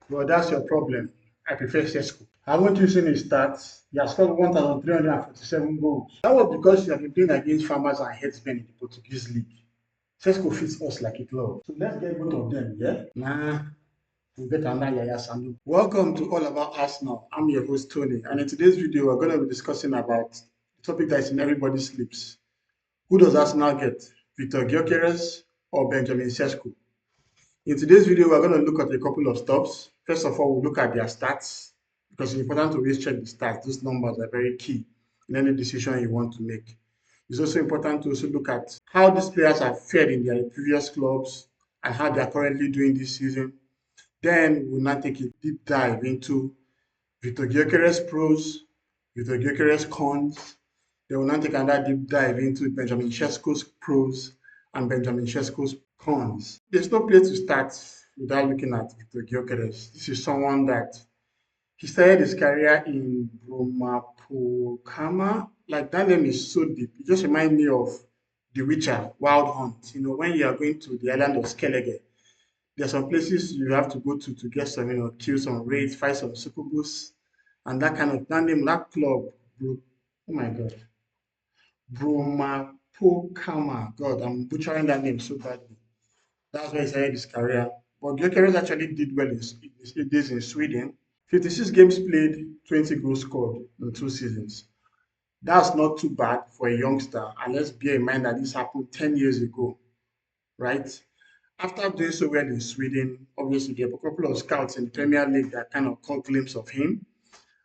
Well, that's your problem. I prefer Sesko. Haven't you seen his stats? He has scored 1,347 goals. That was because he has been playing against farmers and headsmen in the Portuguese league. Sesko fits us like a glove. So let's get both of them, yeah? Nah, we'll get another Yaya Sandu. Welcome to All About Arsenal. I'm your host, Tony. And in today's video, we're going to be discussing about the topic that is in everybody's lips. Who does Arsenal get? Viktor Gyokeres or Benjamin Sesko? In today's video, we're going to look at a couple of stuffs. First of all, we'll look at their stats because it's important to always check the stats. Those numbers are very key in any decision you want to make. It's also important to also look at how these players have fared in their previous clubs and how they are currently doing this season. Then we'll now take a deep dive into Viktor Gyokeres pros, Viktor Gyokeres cons. Then we'll now take another deep dive into Benjamin Sesko's pros and Benjamin Sesko's cons. There's no place to start without looking at Viktor Gyokeres. This is someone that he started his career in Bromapokama. Like that name is so deep. It just reminds me of The Witcher, Wild Hunt. You know, when you are going to the island of Skellige, there are some places you have to go to get some, kill some raids, fight some succubus, and that kind of that name, that club, bro. Oh my god. Bromapokama. God, I'm butchering that name so badly. That's where he started his career. But Gyökeres actually did well in his days in Sweden. 56 games played, 20 goals scored in 2 seasons. That's not too bad for a youngster, and let's bear in mind that this happened 10 years ago, right? After doing so well in Sweden, obviously there were a couple of scouts in the Premier League that kind of caught glimpse of him,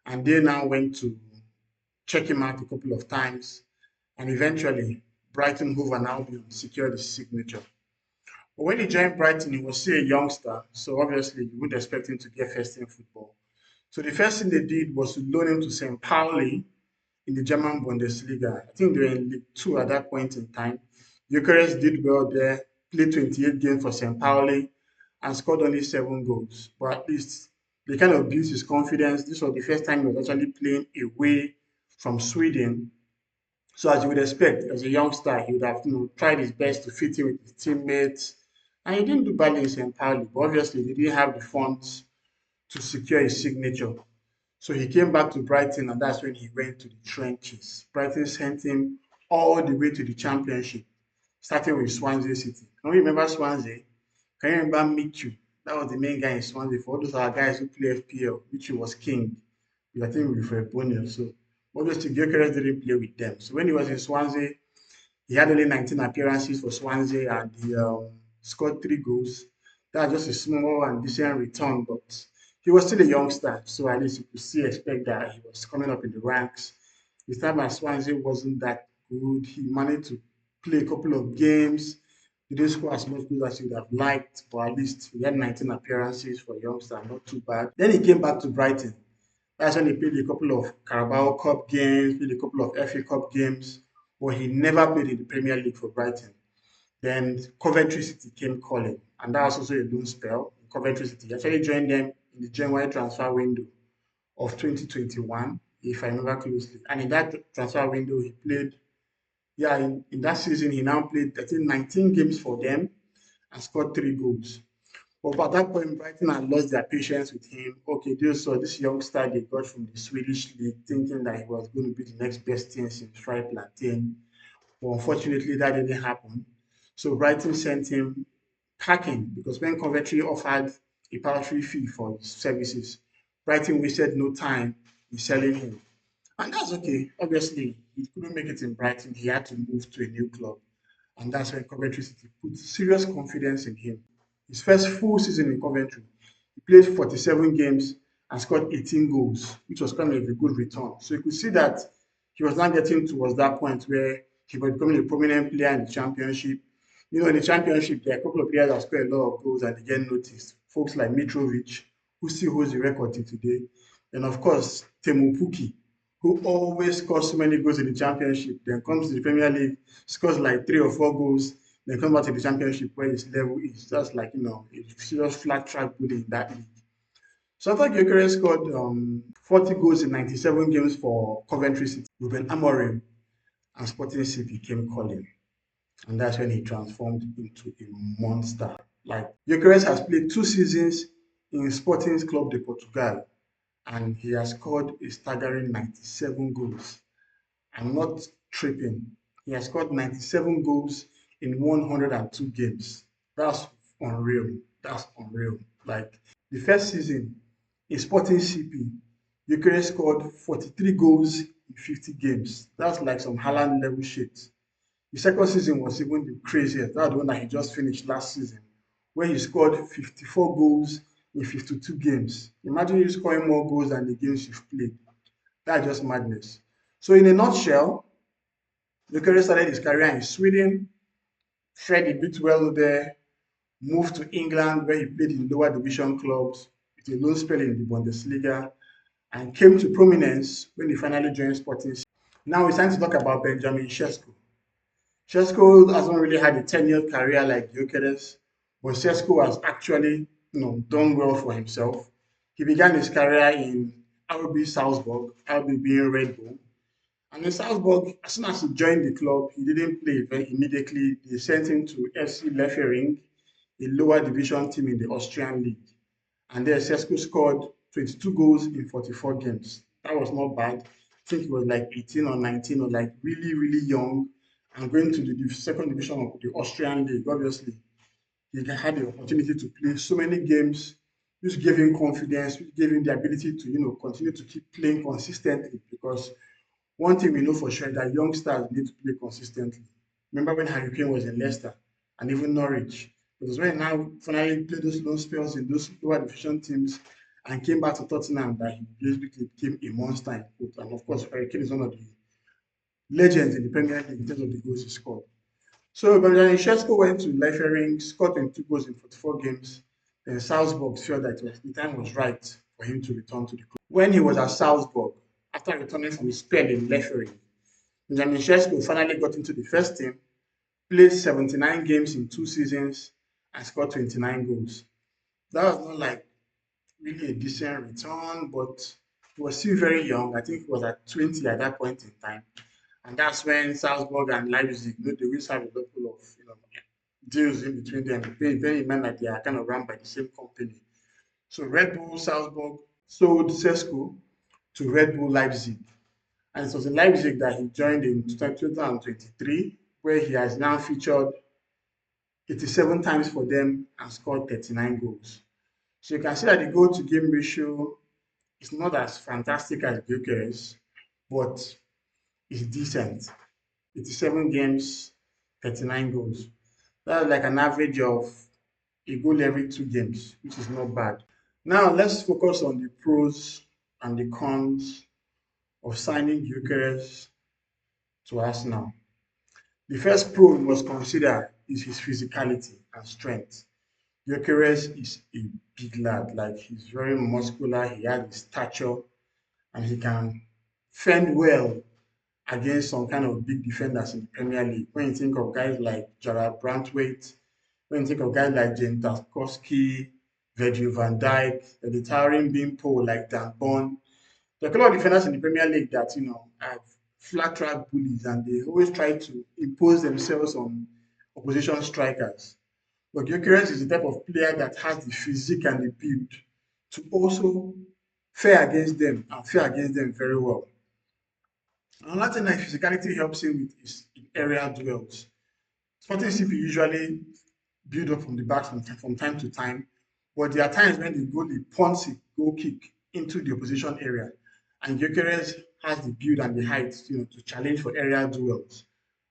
and they now went to check him out a couple of times, and eventually Brighton Hove and Albion secured his signature. But when he joined Brighton, he was still a youngster, so obviously you wouldn't expect him to get first team football. So the first thing they did was to loan him to St. Pauli in the German Bundesliga. I think they were in League Two at that point in time. Eucharist did well there, played 28 games for St. Pauli and scored only 7 goals. But at least they kind of built his confidence. This was the first time he was actually playing away from Sweden. So as you would expect, as a youngster, he would have tried his best to fit in with his teammates. And he didn't do badly in St. Pauli, but obviously he didn't have the funds to secure his signature. So he came back to Brighton, and that's when he went to the trenches. Brighton sent him all the way to the championship, starting with Swansea City. Can you remember Swansea? Can you remember Michu? That was the main guy in Swansea. For all those are guys who play FPL, Michu was king. I think with Bonio. So obviously Gyökeres didn't play with them. So when he was in Swansea, he had only 19 appearances for Swansea and he scored 3 goals. That's just a small and decent return, but he was still a youngster, so at least you could still expect that he was coming up in the ranks. His time at Swansea wasn't that good. He managed to play a couple of games. He didn't score as much goals as he would have liked, but at least he had 19 appearances for a youngster, not too bad. Then he came back to Brighton. That's when he played a couple of Carabao Cup games, played a couple of FA Cup games, but he never played in the Premier League for Brighton. Then Coventry City came calling, and that was also a loan spell in Coventry City. He actually joined them in the January transfer window of 2021, if I remember closely. And in that transfer window, he played, yeah, in that season, he now played, I think, 19 games for them and scored 3 goals. But by that point, Brighton had lost their patience with him. Okay, this youngster they got from the Swedish league, thinking that he was going to be the next best thing since Fried Plantain. But unfortunately, that didn't happen. So Brighton sent him packing because when Coventry offered a paltry fee for his services, Brighton wasted no time in selling him. And that's okay. Obviously, he couldn't make it in Brighton. He had to move to a new club. And that's when Coventry City put serious confidence in him. His first full season in Coventry, he played 47 games and scored 18 goals, which was kind of a good return. So you could see that he was now getting towards that point where he was becoming a prominent player in the championship. You know, in the championship, there are a couple of players that score a lot of goals and they get noticed. Folks like Mitrovic, who still holds the record till today. And of course, Temu Puki, who always scores so many goals in the championship, then comes to the Premier League, scores like 3 or 4 goals, then comes back to the championship where his level is just like, a serious flat track bully in that league. So after Gyökeres scored 40 goals in 97 games for Coventry City, Ruben Amorim and Sporting CP came calling. And that's when he transformed into a monster. Like Gyökeres has played 2 seasons in Sporting Club de Portugal, and he has scored a staggering 97 goals. I'm not tripping. He has scored 97 goals in 102 games. That's unreal. That's unreal. Like the first season in Sporting CP, Gyökeres scored 43 goals in 50 games. That's like some Haaland level shit. The second season was even the craziest. That's the one that he just finished last season, where he scored 54 goals in 52 games. Imagine you scoring more goals than the games you've played. That's just madness. So, in a nutshell, Gyökeres started his career in Sweden, fared a bit well there, moved to England where he played in lower division clubs with a loan spell in the Bundesliga, and came to prominence when he finally joined Sporting. Now it's time to talk about Benjamin Sesko. Sesko hasn't really had a tenured career like Gyökeres, but Sesko has actually, done well for himself. He began his career in RB Salzburg, RB being Red Bull. And in Salzburg, as soon as he joined the club, he didn't play very immediately. They sent him to FC Lefering, a lower division team in the Austrian league. And there, Sesko scored 22 goals in 44 games. That was not bad. I think he was like 18 or 19 or like really, really young and going to the second division of the Austrian league. Obviously, he had the opportunity to play so many games, which gave him confidence, which gave him the ability to, continue to keep playing consistently because one thing we know for sure is that youngsters need to play consistently. Remember when Harry Kane was in Leicester and even Norwich? It was when he now finally played those loan spells in those lower division teams and came back to Tottenham that he basically became a monster in quote. And of course, Harry Kane is one of the legends in the Premier League in terms of the goals he scored. So Benjamin Sesko went to Liefering, scored 22 goals in 44 games. Then Salzburg felt that the time was right for him to return to the club. When he was at Salzburg, after returning from his spell in Liefering, Benjamin Sesko finally got into the first team, played 79 games in 2 seasons, and scored 29 goals. That was not like really a decent return, but he was still very young. I think he was at 20 at that point in time. And that's when Salzburg and Leipzig, they always have a couple of deals in between them. Bearing in mind that they are kind of run by the same company. So Red Bull Salzburg sold Sesko to Red Bull Leipzig. And it was in Leipzig that he joined in 2023, where he has now featured 87 times for them and scored 39 goals. So you can see that the goal to game ratio is not as fantastic as Gyökeres, but it's decent. 87 games, 39 goals. That's like an average of a goal every 2 games, which is not bad. Now let's focus on the pros and the cons of signing Gyökeres to Arsenal. The first pro we must consider is his physicality and strength. Gyökeres is a big lad, like he's very muscular, he has the stature, and he can fend well against some kind of big defenders in the Premier League. When you think of guys like Gerard Brantwaite, when you think of guys like James Tarkowski, Virgil van Dijk, the towering being pole like Dan Burn, there are a lot of defenders in the Premier League that have flat track bullies and they always try to impose themselves on opposition strikers. But Gyökeres is the type of player that has the physique and the build to also fare against them and fare against them very well. Another thing that physicality helps him with is in aerial duels. Sporting CP usually build up from the back from time to time, but there are times when the goalie punts a goal kick into the opposition area, and Gyökeres has the build and the height, to challenge for aerial duels.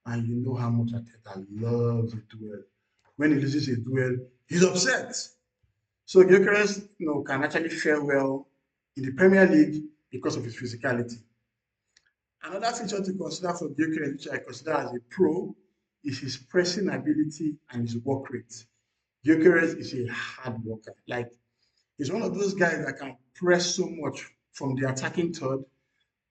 And you know how much Ateta loves a duel. When he loses a duel, he's upset. So Gyökeres, can actually fare well in the Premier League because of his physicality. Another feature to consider for Gyökeres, which I consider as a pro, is his pressing ability and his work rate. Gyökeres is a hard worker. Like, he's one of those guys that can press so much from the attacking third,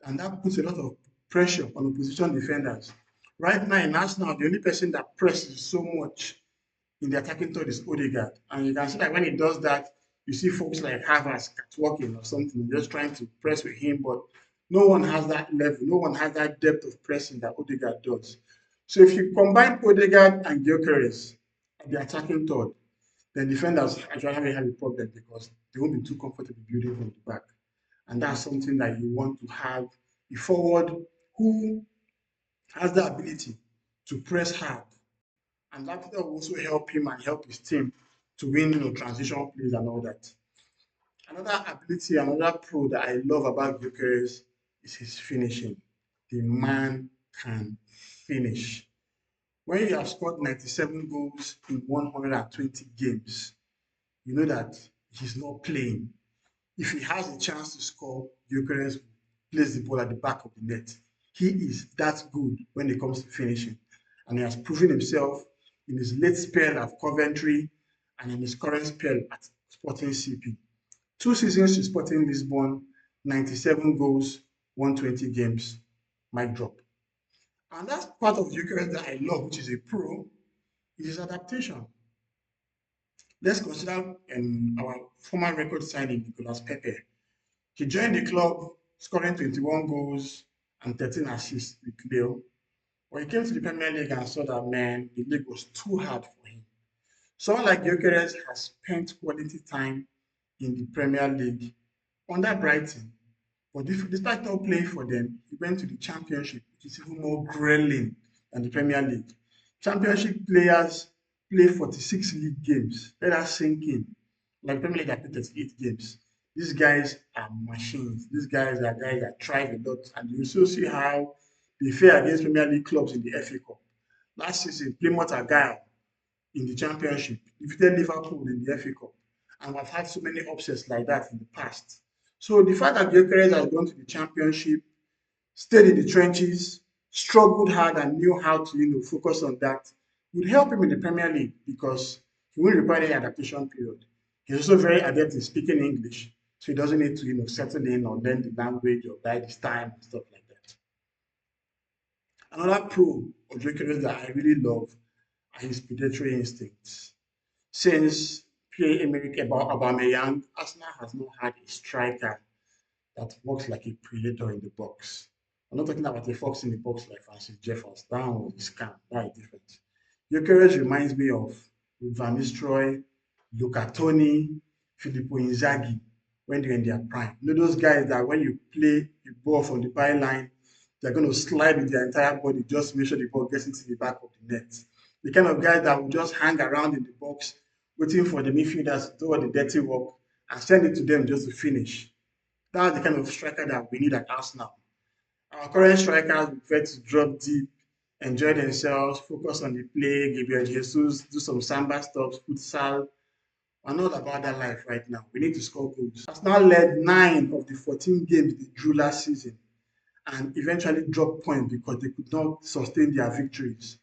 and that puts a lot of pressure on opposition defenders. Right now in Arsenal, the only person that presses so much in the attacking third is Odegaard. And you can see that when he does that, you see folks like Havertz catwalking or something, just trying to press with him, but no one has that level, no one has that depth of pressing that Odegaard does. So if you combine Odegaard and Gyökeres at the attacking third, then defenders actually have a problem because they won't be too comfortable building from the back. And that's something that you want to have a forward who has the ability to press hard. And that will also help him and help his team to win transition plays and all that. Another ability, another pro that I love about Gyökeres is his finishing. The man can finish. When you have scored 97 goals in 120 games, you know that he's not playing. If he has a chance to score, Gyökeres will place the ball at the back of the net. He is that good when it comes to finishing. And he has proven himself in his late spell at Coventry and in his current spell at Sporting CP. 2 seasons to Sporting Lisbon, 97 goals, 120 games. Mic drop. And that's part of Gyökeres that I love, which is a pro, is his adaptation. Let's consider our former record signing, Nicolas Pepe. He joined the club scoring 21 goals and 13 assists with Lille. When he came to the Premier League and saw that, man, the league was too hard for him. Someone like Gyökeres has spent quality time in the Premier League under Brighton, but despite not playing for them, he went to the Championship, which is even more grueling than the Premier League. Championship players play 46 league games. Let that sink in. Like Premier League, I played 38 games. These guys are machines. These guys are guys that thrive a lot, and you also see how they fare against Premier League clubs in the FA Cup. Last season, Plymouth Argyle in the Championship, defeated Liverpool in the FA Cup, and we've had so many upsets like that in the past. So the fact that Gyökeres has gone to the Championship, stayed in the trenches, struggled hard, and knew how to focus on that would help him in the Premier League because he won't require any adaptation period. He's also very adept in speaking English, so he doesn't need to settle in or learn the language or buy his time and stuff like that. Another pro of Gyökeres that I really love are his predatory instincts. Since Pierre-Emerick Aubameyang, Arsenal has not had a striker that works like a predator in the box. I'm not talking about a fox in the box like Francis Jeffers. That one was a scam. That is different. Gyökeres reminds me of Van Nistelrooy, Luca Toni, Filippo Inzaghi when they're in their prime. Those guys that when you play the ball from the byline, they're going to slide with their entire body just to make sure the ball gets into the back of the net. The kind of guys that will just hang around in the box waiting for the midfielders to do all the dirty work and send it to them just to finish. That's the kind of striker that we need at Arsenal. Our current strikers prefer to drop deep, enjoy themselves, focus on the play, Gabriel Jesus, do some samba stuff, futsal. We're not about that life right now. We need to score goals. Arsenal led 9 of the 14 games they drew last season and eventually dropped points because they could not sustain their victories.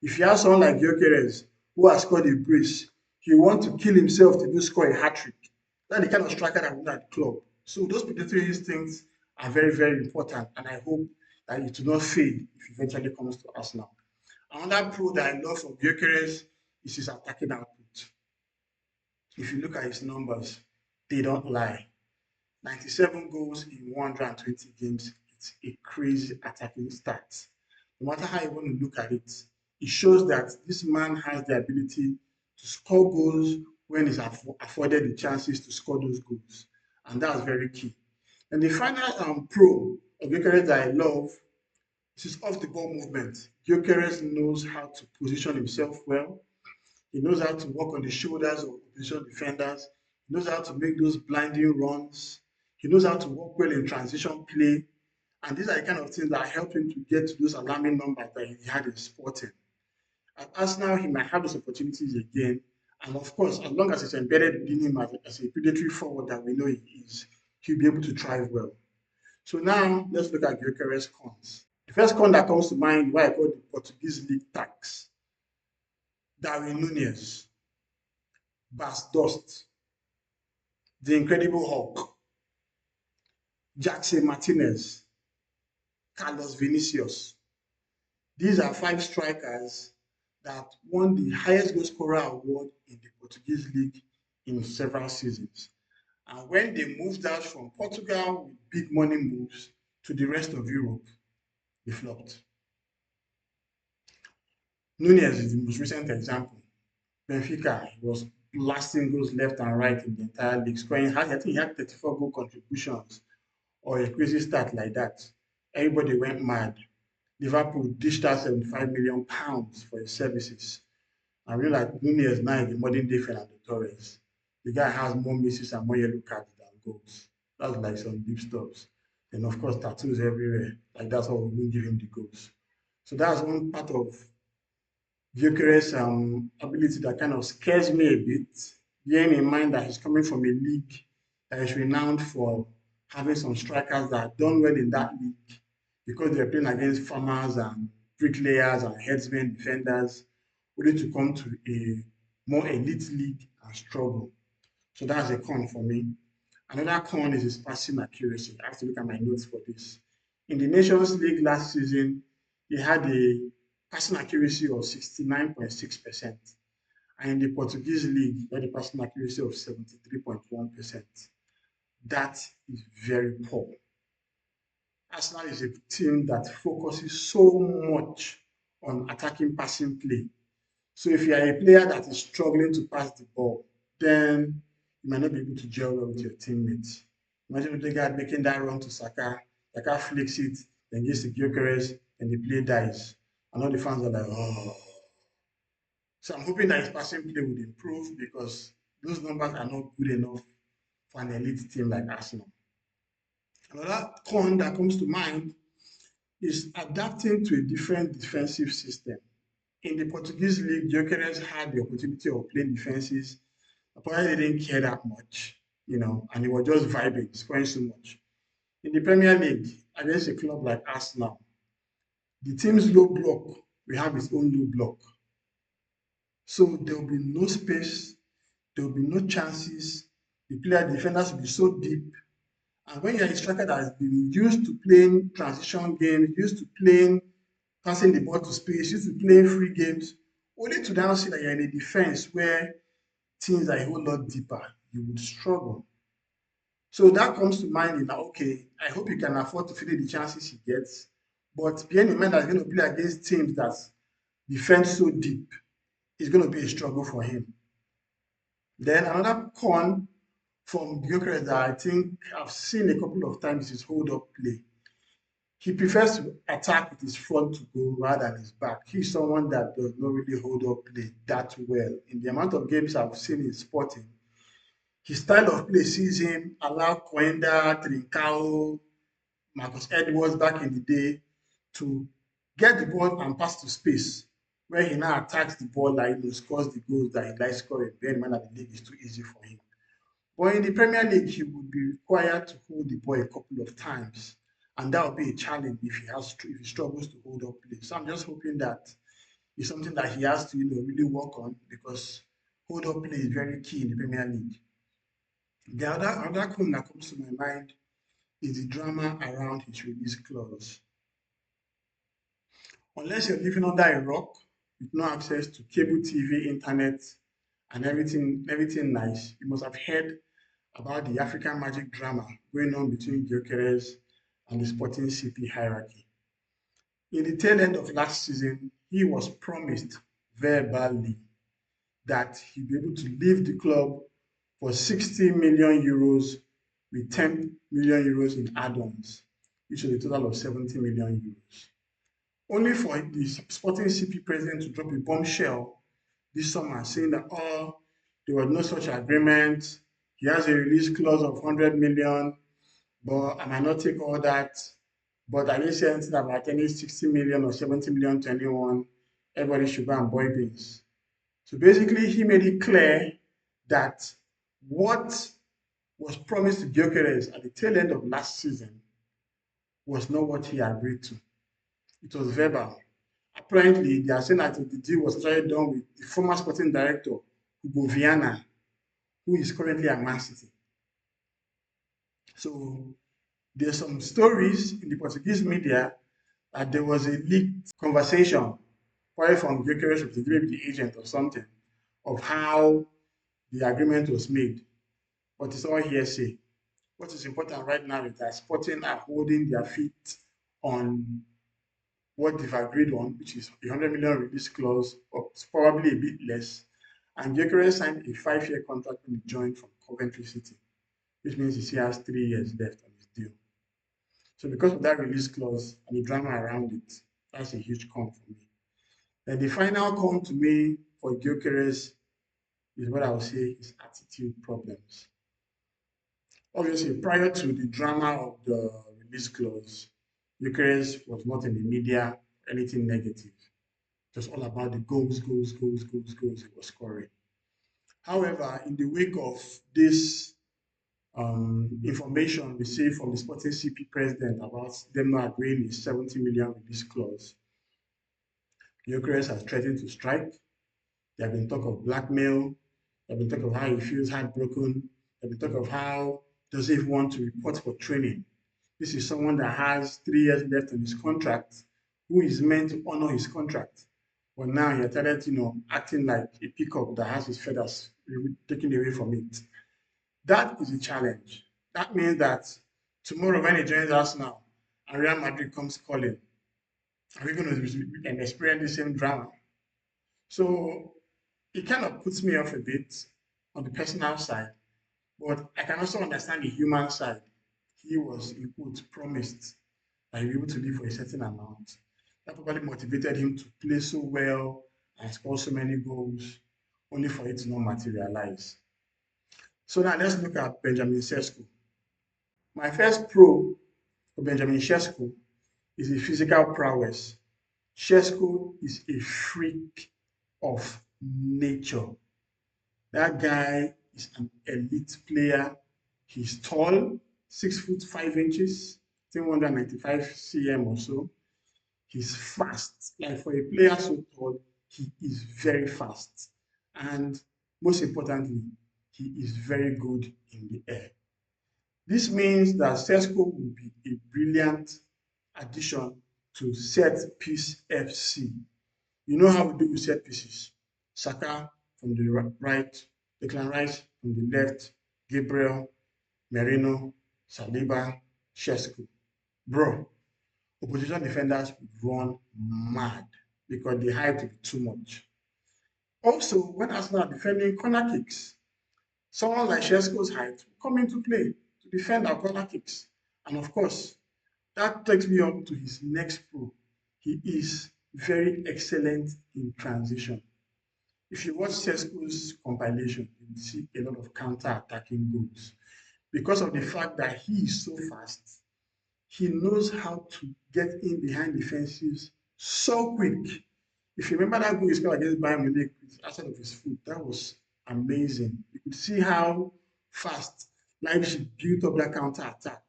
If you have someone like Gyökeres who has scored a brace, he wants to kill himself to do score a hat trick. That's the kind of striker that we need at the club. So those predatory instincts are very, very important, and I hope that it will not fade if it eventually comes to Arsenal. Another pro that I love from Gyökeres is his attacking output. If you look at his numbers, they don't lie. 97 goals in 120 games. It's a crazy attacking stat. No matter how you want to look at it, it shows that this man has the ability to score goals when he's afforded the chances to score those goals. And that's very key. And the final pro of Gyökeres that I love is his off the ball movement. Gyökeres knows how to position himself well. He knows how to work on the shoulders of opposition defenders. He knows how to make those blinding runs. He knows how to work well in transition play. And these are the kind of things that help him to get to those alarming numbers that he had in Sporting. At Arsenal, he might have those opportunities again. And of course, as long as it's embedded within him as a predatory forward that we know he is, he'll be able to thrive well. So now let's look at Gyökeres' cons. The first con that comes to mind, what I call the Portuguese league tax. Darwin Nunez, Bas Dost, the Incredible Hulk, Jackson Martinez, Carlos Vinicius. These are 5 strikers that won the highest goal scorer award in the Portuguese league in several seasons. And when they moved out from Portugal with big money moves to the rest of Europe, they flopped. Nunez is the most recent example. Benfica was blasting goals left and right in the entire league, scoring. I think he had 34 goal contributions or a crazy stat like that. Everybody went mad. Liverpool dished out £75 million for his services. I real like Nunez now is the modern day Fernando Torres. The guy has more misses and more yellow cards than goals. That's like some deep stops. And of course, tattoos everywhere. Like that's how we give him the goals. So that's one part of Gyökeres' ability that kind of scares me a bit, bearing in mind that he's coming from a league that is renowned for having some strikers that have done well in that league because they're playing against farmers and bricklayers and headsmen, defenders, only to come to a more elite league and struggle. So that's a con for me. Another con is his passing accuracy. I have to look at my notes for this. In the Nations League last season, he had a passing accuracy of 69.6%. And in the Portuguese league, he had a passing accuracy of 73.1%. That is very poor. Arsenal is a team that focuses so much on attacking passing play. So if you are a player that is struggling to pass the ball, then you might not be able to gel well with your teammates. Imagine the guy making that run to Saka, Saka flicks it, then gives to Gyökeres, and the play dies. And all the fans are like, oh. So I'm hoping that his passing play would improve because those numbers are not good enough for an elite team like Arsenal. Another con that comes to mind is adapting to a different defensive system. In the Portuguese league, Gyökeres had the opportunity of playing defenses. Apparently, they didn't care that much, and he was just vibing, scoring so much. In the Premier League, against a club like Arsenal, the team's low block will have its own low block. So there will be no space, there will be no chances. Defenders will be so deep. And when you're a striker that has been used to playing transition games, used to playing passing the ball to space, used to playing free games, only to now see that you're in a defense where things are a whole lot deeper, you would struggle. So that comes to mind in that, okay, I hope he can afford to fill in the chances he gets. But bearing in mind that he's going to play against teams that defend so deep, it's going to be a struggle for him. Then another con from Gyökeres that I think I've seen a couple of times is hold-up play. He prefers to attack with his front to go rather than his back. He's someone that does not really hold up play that well. In the amount of games I've seen in Sporting, his style of play sees him allow Coenda, Trincao, Marcus Edwards back in the day to get the ball and pass to space, where he now attacks the ball like scores the goals that he likes scoring. Bear in mind that the league is too easy for him. But in the Premier League, he would be required to hold the ball a couple of times. And that would be a challenge if he struggles to hold up play. So I'm just hoping that it's something that he has to really work on because hold up play is very key in the Premier League. The other thing that comes to my mind is the drama around his release clause. Unless you're living under a rock with no access to cable TV, internet, and everything nice, you must have heard about the African magic drama going on between Gyökeres and the Sporting CP hierarchy. In the tail end of last season, he was promised verbally that he'd be able to leave the club for 60 million euros with 10 million euros in add-ons, which is a total of 70 million euros. Only for the Sporting CP president to drop a bombshell this summer saying that, there was no such agreement. He has a release clause of 100 million, but I might not take all that. But I didn't say anything about any 60 million or 70 million to anyone. Everybody should go and buy beans. So basically, he made it clear that what was promised to Gyökeres at the tail end of last season was not what he agreed to. It was verbal. Apparently, they are saying that the deal was actually done with the former sporting director, Hugo Viana, who is currently at Man City. So there's some stories in the Portuguese media that there was a leaked conversation, probably from Gyökeres with maybe the agent or something, of how the agreement was made. But it's all hearsay. What is important right now is that Sporting are holding their feet on what they've agreed on, which is a 100 million release clause, or probably a bit less, And Gyökeres signed a 5-year contract when he joined from Coventry City, which means he still has 3 years left on his deal. So because of that release clause and the drama around it, that's a huge con for me. Then the final con to me for Gyökeres is what I would say is attitude problems. Obviously, prior to the drama of the release clause, Gyökeres was not in the media anything negative. Just all about the goals, goals, goals, goals, goals he was scoring. However, in the wake of this information received from the Sporting CP president about them not agreeing a 70 million release clause, Gyökeres has threatened to strike. There have been talk of blackmail. There have been talk of how he feels heartbroken. There have been talk of how does he want to report for training. This is someone that has 3 years left on his contract, who is meant to honor his contract. But now he started, acting like a peacock that has his feathers taken away from it. That is a challenge. That means that tomorrow when he joins Arsenal and Real Madrid comes calling, are we going to experience the same drama? So it kind of puts me off a bit on the personal side, but I can also understand the human side. He was, in quotes, promised that he'll be able to live for a certain amount. That probably motivated him to play so well and score so many goals, only for it to not materialize. So now let's look at Benjamin Sesko. My first pro for Benjamin Sesko is his physical prowess. Sesko is a freak of nature. That guy is an elite player. He's tall, 6 foot 5 inches, 195 cm or so. He's fast. Like for a player so tall, he is very fast. And most importantly, he is very good in the air. This means that Sesko will be a brilliant addition to set piece FC. You know how we do with set pieces. Saka from the right, Declan Rice from the left, Gabriel, Merino, Saliba, Sesko. Bro, opposition defenders would run mad because the height will be too much. Also, when Arsenal are defending corner kicks, someone like Sesko's height will come into play to defend our corner kicks. And of course, that takes me up to his next pro. He is very excellent in transition. If you watch Sesko's compilation, you will see a lot of counter-attacking goals. Because of the fact that he is so fast, he knows how to get in behind defenses so quick. If you remember that goal he scored against Bayern Munich with outside of his foot, that was amazing. You could see how fast Leipzig built up that counter-attack.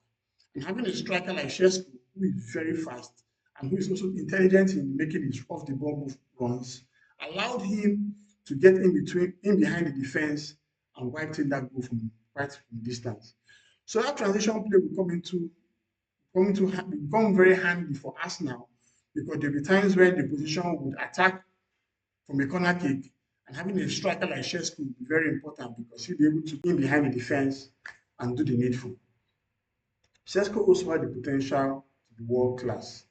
And having a striker like Sesko, who is very fast and who is also intelligent in making his off-the-ball move runs, allowed him to get in behind the defense and wipe in that goal from right from distance. So that transition play will become very handy for Arsenal because there will be times where the position would attack from a corner kick, and having a striker like Sesko will be very important because he'll be able to in behind the defense and do the needful. Sesko also had the potential to be world class.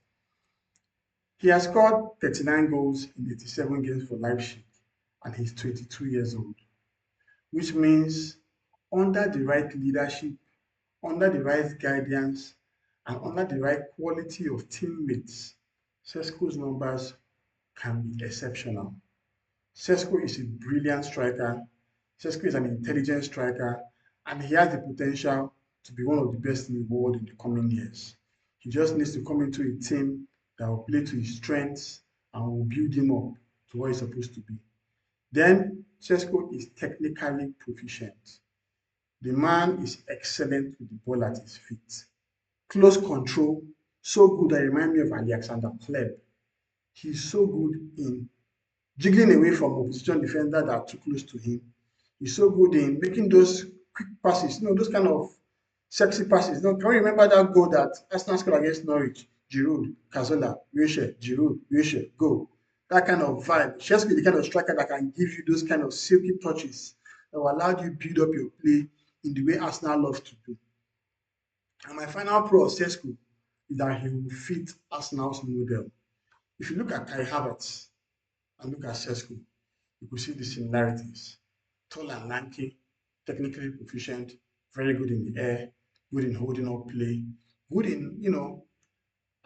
He has scored 39 goals in 87 games for Leipzig and he's 22 years old, which means under the right leadership, under the right guidance, and under the right quality of teammates, Sesko's numbers can be exceptional. Sesko is a brilliant striker. Sesko is an intelligent striker, and he has the potential to be one of the best in the world in the coming years. He just needs to come into a team that will play to his strengths and will build him up to what he's supposed to be. Then Sesko is technically proficient. The man is excellent with the ball at his feet. Close control, so good that remind me of Alexander Pleb. He's so good in jiggling away from opposition defender that are too close to him. He's so good in making those quick passes, those kind of sexy passes. Can you remember that goal that Arsenal scored against Norwich? Giroud, Cazorla, Wilshere, Giroud, Wilshere, go. That kind of vibe. Shesko is the kind of striker that can give you those kind of silky touches that will allow you build up your play in the way Arsenal loves to do. And my final pro of Sesko is that he will fit Arsenal's model. If you look at Kai Havertz and look at Sesko, you could see the similarities. Tall and lanky, technically proficient, very good in the air, good in holding up play, good in,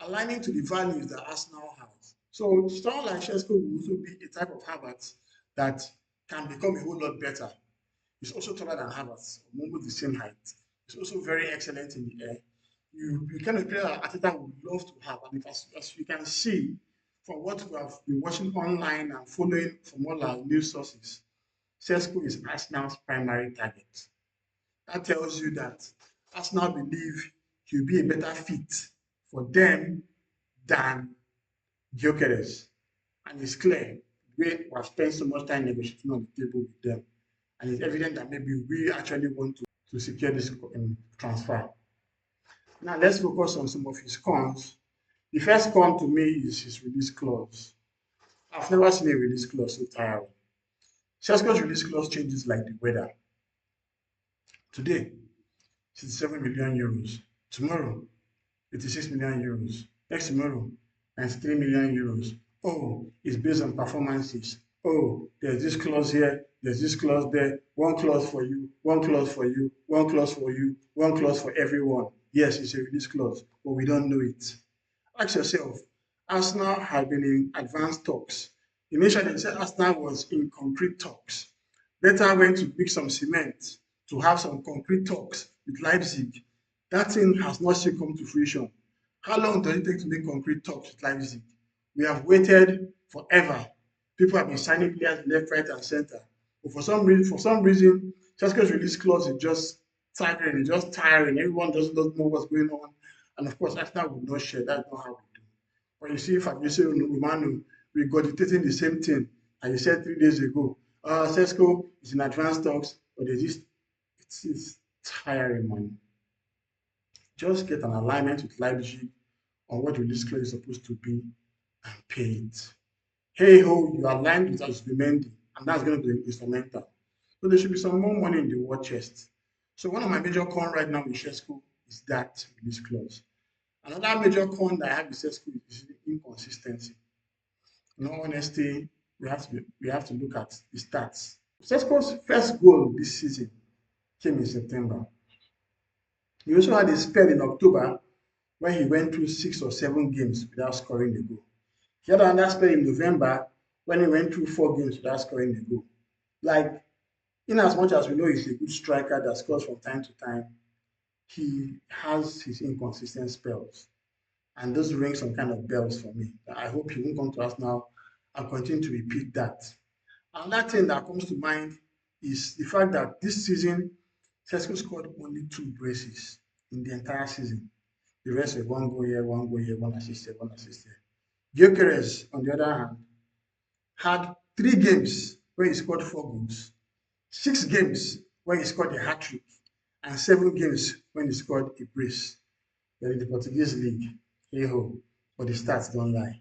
aligning to the values that Arsenal has. So someone like Shesko will also be a type of Havertz that can become a whole lot better. He's also taller than Havertz, almost the same height. He's also very excellent in the air. You kind of player that Ateta would love to have. And if, as you can see from what we have been watching online and following from all our news sources, Sesko is Arsenal's primary target. That tells you that Arsenal believe he'll be a better fit for them than Gyokeres. And it's clear we have spent so much time negotiating on the table with them. And it's evident that maybe we actually want to secure this transfer. Now let's focus on some of his cons. The first con to me is his release clause. I've never seen a release clause so tiring. Sesko's release clause changes like the weather. Today, 67 million euros. Tomorrow, 86 million euros. Next tomorrow, 93 million euros. Oh, it's based on performances. Oh, there's this clause here, there's this clause there. One clause for you, one clause for you, one clause for you, one clause for everyone. Yes, it's a release clause, but we don't know it. Ask yourself, Arsenal had been in advanced talks. Initially, they said Arsenal was in concrete talks. Better went to mix some cement to have some concrete talks with Leipzig. That thing has not still come to fruition. How long does it take to make concrete talks with Leipzig? We have waited forever. People have been signing players left, right, and center. But for some reason, Chesko's release clause is just staggering, it's just tiring. Everyone just doesn't know what's going on. And of course, Arsenal will not share. That's not how we do. But you see, Fabrizio Romano regurgitating the same thing. And he said 3 days ago, Sesko is in advanced talks, but there's this, it's tiring, man. Just get an alignment with Leipzig on what release clause is supposed to be and pay it. Hey ho, you are aligned with Zubimendi, and that's going to be instrumental. So there should be some more money in the war chest. So one of my major con right now with Shesco is that release clause. Another major con that I have with Sesko is inconsistency. In all honesty, we have to look at the stats. Sesko's first goal this season came in September. He also had a spell in October when he went through 6 or 7 games without scoring a goal. He had another spell in November when he went through 4 games without scoring a goal. Like, in as much as we know he's a good striker that scores from time to time, he has his inconsistent spells. And those ring some kind of bells for me. I hope he won't come to us now and continue to repeat that. Another thing that comes to mind is the fact that this season, Sesko scored only 2 braces in the entire season. The rest were one goal here, one assist here, one assist here. Gyökeres, on the other hand, had 3 games where he scored 4 goals, 6 games where he scored a hat trick, and 7 games when he scored a brace. But in the Portuguese league, hey ho, but the stats don't lie.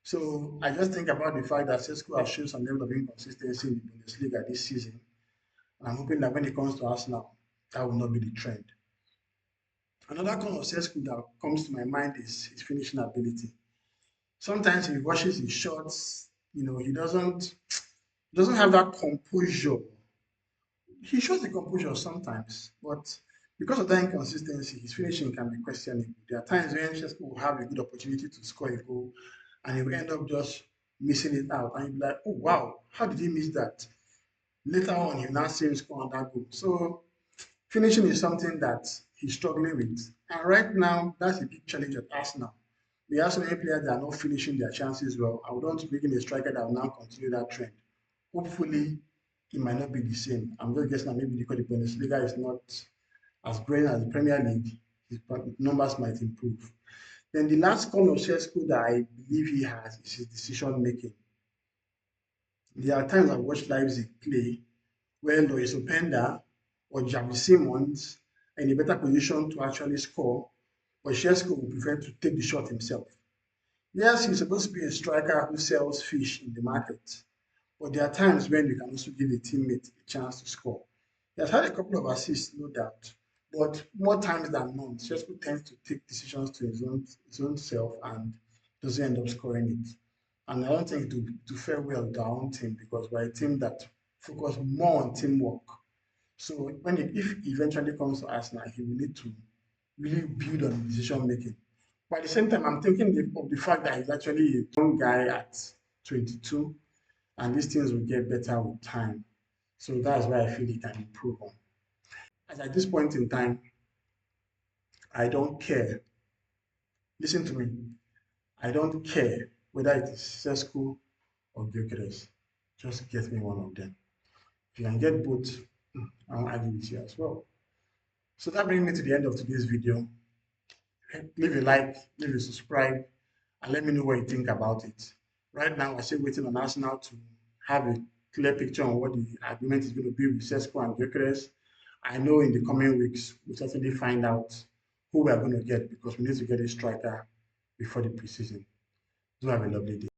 So I just think about the fact that Sesko has shown some level of inconsistency in the Bundesliga this season. And I'm hoping that when it comes to Arsenal, that will not be the trend. Another con of Sesko that comes to my mind is his finishing ability. Sometimes he rushes his shots, he doesn't have that composure. He shows the composure sometimes, but because of that inconsistency, his finishing can be questionable. There are times when Sheshko will have a good opportunity to score a goal and he will end up just missing it out. And you'll be like, oh wow, how did he miss that? Later on, you now see him score on that goal. So finishing is something that he's struggling with. And right now, that's a big challenge at Arsenal. We have so many players that are not finishing their chances well. I would want to bring in a striker that will now continue that trend. Hopefully, it might not be the same. I'm just guessing that maybe because the Bundesliga is not as great as the Premier League, his numbers might improve. Then the last con of Sheshko that I believe he has is his decision making. There are times I've watched Leipzig play where Lois Openda or Javi Simons are in a better position to actually score, but Sheshko will prefer to take the shot himself. Yes, he's supposed to be a striker who sells fish in the market, but there are times when you can also give a teammate a chance to score. He has had a couple of assists, no doubt, but more times than not, Sheshko tends to take decisions to his own self and doesn't end up scoring it. And I don't think to fare well with our own team because we're a team that focus more on teamwork. So if he eventually comes to Arsenal, he will need to really build on decision making. But at the same time, I'm thinking of the fact that he's actually a young guy at 22, and these things will get better with time. So that's why I feel he can improve on. As at this point in time, I don't care. Listen to me. I don't care whether it is Sesko or Gyökeres. Just get me one of them. If you can get both, I'll argue with you as well. So that brings me to the end of today's video. Leave a like, leave a subscribe, and let me know what you think about it. Right now, we're still waiting on Arsenal to have a clear picture on what the agreement is going to be with Sesko and Gyökeres. I know in the coming weeks, we'll certainly find out who we're going to get because we need to get a striker before the preseason. Do have a lovely day.